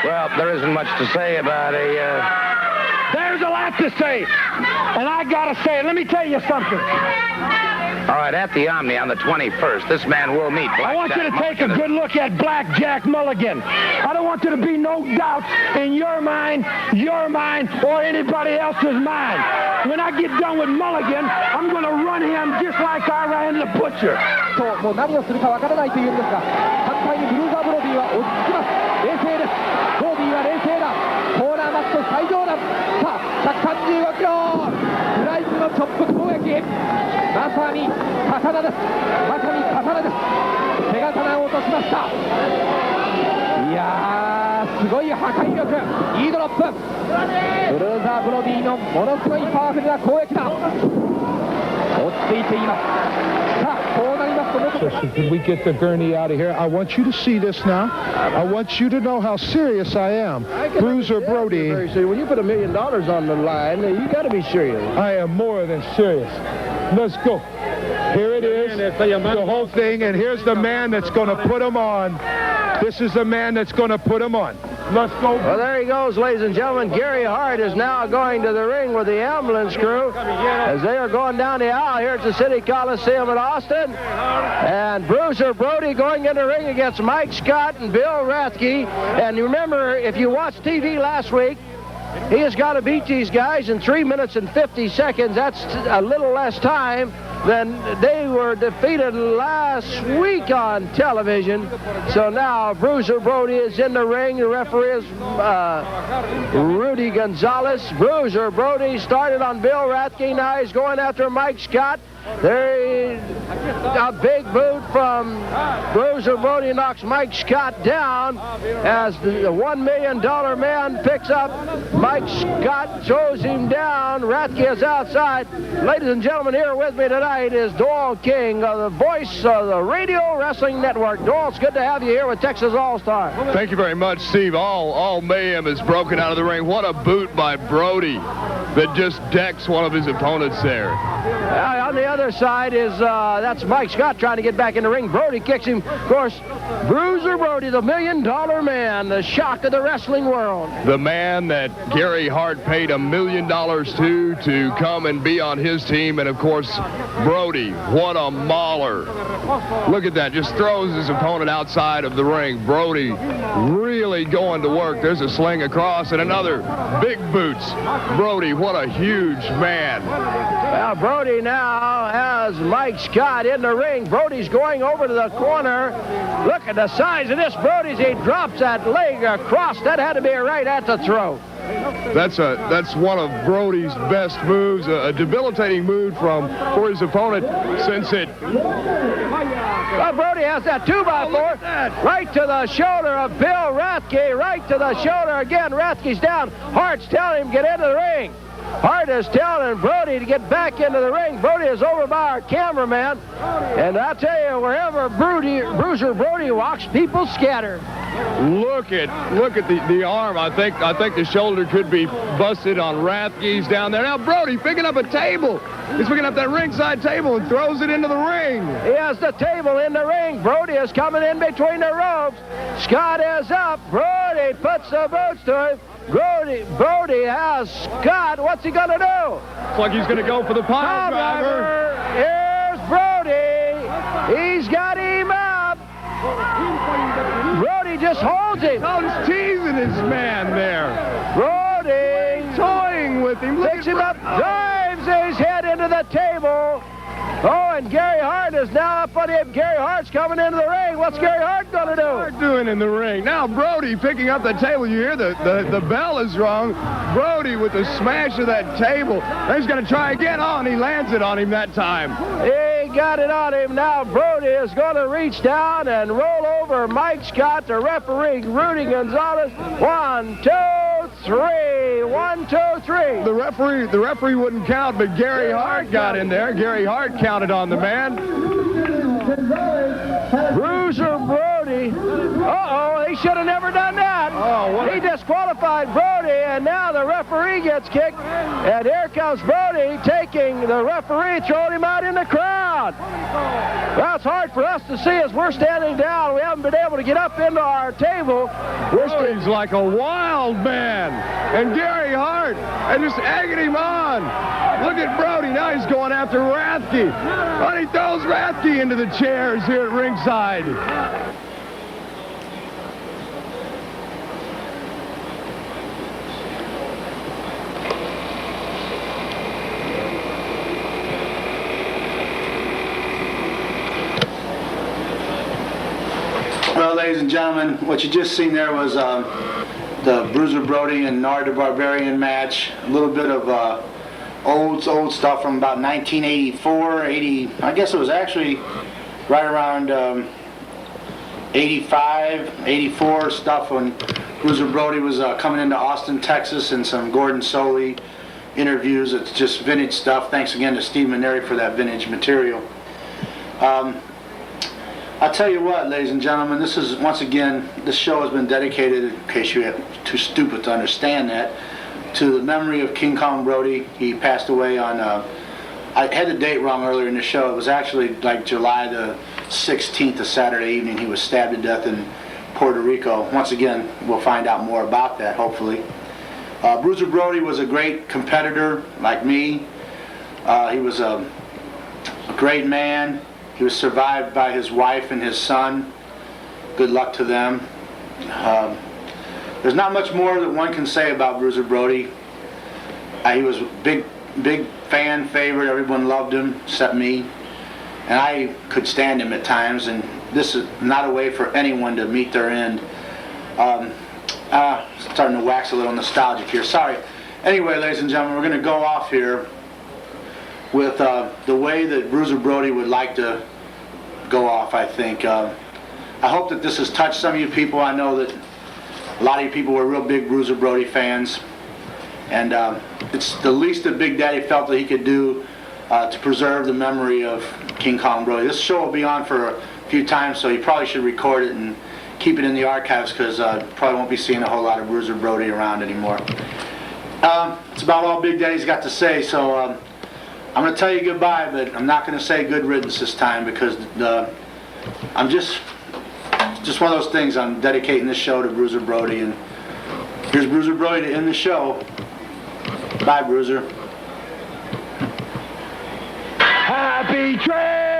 well, there isn't much to say about There's a lot to say, and I got to say it. Let me tell you something. All right, at the Omni on the 21st, this man will meet Black I want you Jack to take a Mulligan. good look at Black Jack Mulligan. I don't want there to be no doubts in your mind, or anybody else's mind. When I get done with Mulligan, I'm going to run him just like I ran the butcher. ともう何をするかわからないというんですが、反対にブルーザー・ブロディは落ち着きます。冷静です。ブロディは冷静だ。コーナーマット最上段。さあ、135キロ。フライズのチョップ攻撃。まさに刀です。まさに刀です。手刀を落としました。いやー、すごい破壊力。いいドロップ。ブルーザー・ブロディのものすごいパワフルな攻撃だ。落ち着いています。さあ、こうなりますと元々 Can we get the gurney out of here? I want you to see this now. I want you to know how serious I am. Bruiser Brody. When you put $1 million on the line, you got to be serious. I am more than serious. Let's go. Here it is, the whole thing, and here's the man that's going to put him on. This is the man that's going to put him on. Let's go. Well, there he goes, ladies and gentlemen. Gary Hart is now going to the ring with the ambulance crew as they are going down the aisle here at the City Coliseum in Austin. And Bruiser Brody going in the ring against Mike Scott and Bill Rathke. And you remember, if you watched TV last week, he has got to beat these guys in 3 minutes and 50 seconds. That's a little less time than they were defeated last week on television. So now Bruiser Brody is in the ring. The referee is Rudy Gonzalez. Bruiser Brody started on Bill Rathke. Now he's going after Mike Scott. There a big boot from Bruiser Brody knocks Mike Scott down as the $1 million man picks up Mike Scott, throws him down. Rathke is outside. Ladies and gentlemen, here with me tonight is Doyle King, the voice of the Radio Wrestling Network. Doyle, it's good to have you here with Texas All-Star. Thank you very much, Steve. All mayhem is broken out of the ring. What a boot by Brody that just decks one of his opponents there. On the other side is, that's Mike Scott trying to get back in the ring. Brody kicks him. Of course, Bruiser Brody, the $1 million man, the shock of the wrestling world. The man that Gary Hart paid $1 million to come and be on his team. And, of course, Brody, what a mauler. Look at that, just throws his opponent outside of the ring. Brody really going to work. There's a sling across and another big boots. Brody, what a huge man. Well, Brody now has Mike Scott in the ring. Brody's going over to the corner. Look at the size of this Brody's. He drops that leg across. That had to be right at the throat. That's one of Brody's best moves, a debilitating move for his opponent since it. Well, Brody has that 2x4 right to the shoulder of Bill Rathke, right to the shoulder again. Rathke's down. Hart's telling him get into the ring. Hart is telling Brody to get back into the ring. Brody is over by our cameraman. And I tell you, wherever Bruiser Brody walks, people scatter. Look at the arm. I think the shoulder could be busted on Rathke's down there. Now Brody picking up a table. He's picking up that ringside table and throws it into the ring. He has the table in the ring. Brody is coming in between the ropes. Scott is up. Brody puts the boots to him. Brody has Scott. What's he going to do? Looks like he's going to go for the pile driver. Here's Brody. He's got him up. Brody just holds him. Oh, he's teasing his man there. Brody toying with him. Picks him up, drives his head into the table. Oh, and Gary Hart is now up on him. Gary Hart's coming into the ring. What's Gary Hart going to do? Hart doing in the ring. Now Brody picking up the table. You hear the bell is rung. Brody with the smash of that table. He's going to try again. Oh, and he lands it on him that time. He got it on him. Now Brody is going to reach down and roll over Mike Scott, the referee, Rudy Gonzalez. 1, 2, 3. 1, 2, 3. The referee wouldn't count, but Gary Hart got in there. Gary Hart counted on the man. Bruiser Brody. Uh-oh, he should have never done that. Oh, he disqualified Brody, and now the referee gets kicked. And here comes Brody taking the referee, throwing him out in the crowd. That's hard for us to see as we're standing down. We haven't been able to get up into our table. He's like a wild man. And Gary Hart, and just egging him on. Look at Brody. Now he's going after Rathke. And he throws Rathke into the chairs here at ringside. Well, ladies and gentlemen, what you just seen there was the Bruiser Brody and Nard the Barbarian match. A little bit of old stuff from about 1984, 80. I guess it was actually right around 85, 84 stuff when Bruiser Brody was coming into Austin, Texas, and some Gordon Soley interviews. It's just vintage stuff. Thanks again to Steve Maneri for that vintage material. I'll tell you what, ladies and gentlemen, this is, once again, this show has been dedicated, in case you're too stupid to understand that, to the memory of King Kong Brody. He passed away on, I had the date wrong earlier in the show. It was actually like July the 16th, a Saturday evening. He was stabbed to death in Puerto Rico. Once again, we'll find out more about that, hopefully. Bruiser Brody was a great competitor, like me. He was a great man. He was survived by his wife and his son. Good luck to them. There's not much more that one can say about Bruiser Brody. He was a big fan favorite. Everyone loved him except me. And I could stand him at times. And this is not a way for anyone to meet their end. Starting to wax a little nostalgic here. Sorry. Anyway, ladies and gentlemen, we're going to go off here with the way that Bruiser Brody would like to go off, I think. I hope that this has touched some of you people. I know that a lot of you people were real big Bruiser Brody fans. And it's the least that Big Daddy felt that he could do to preserve the memory of King Kong Brody. This show will be on for a few times, so you probably should record it and keep it in the archives, because probably won't be seeing a whole lot of Bruiser Brody around anymore. It's about all Big Daddy's got to say, so I'm going to tell you goodbye, but I'm not going to say good riddance this time, because I'm just one of those things. I'm dedicating this show to Bruiser Brody, and here's Bruiser Brody to end the show. Bye, Bruiser. Happy trail!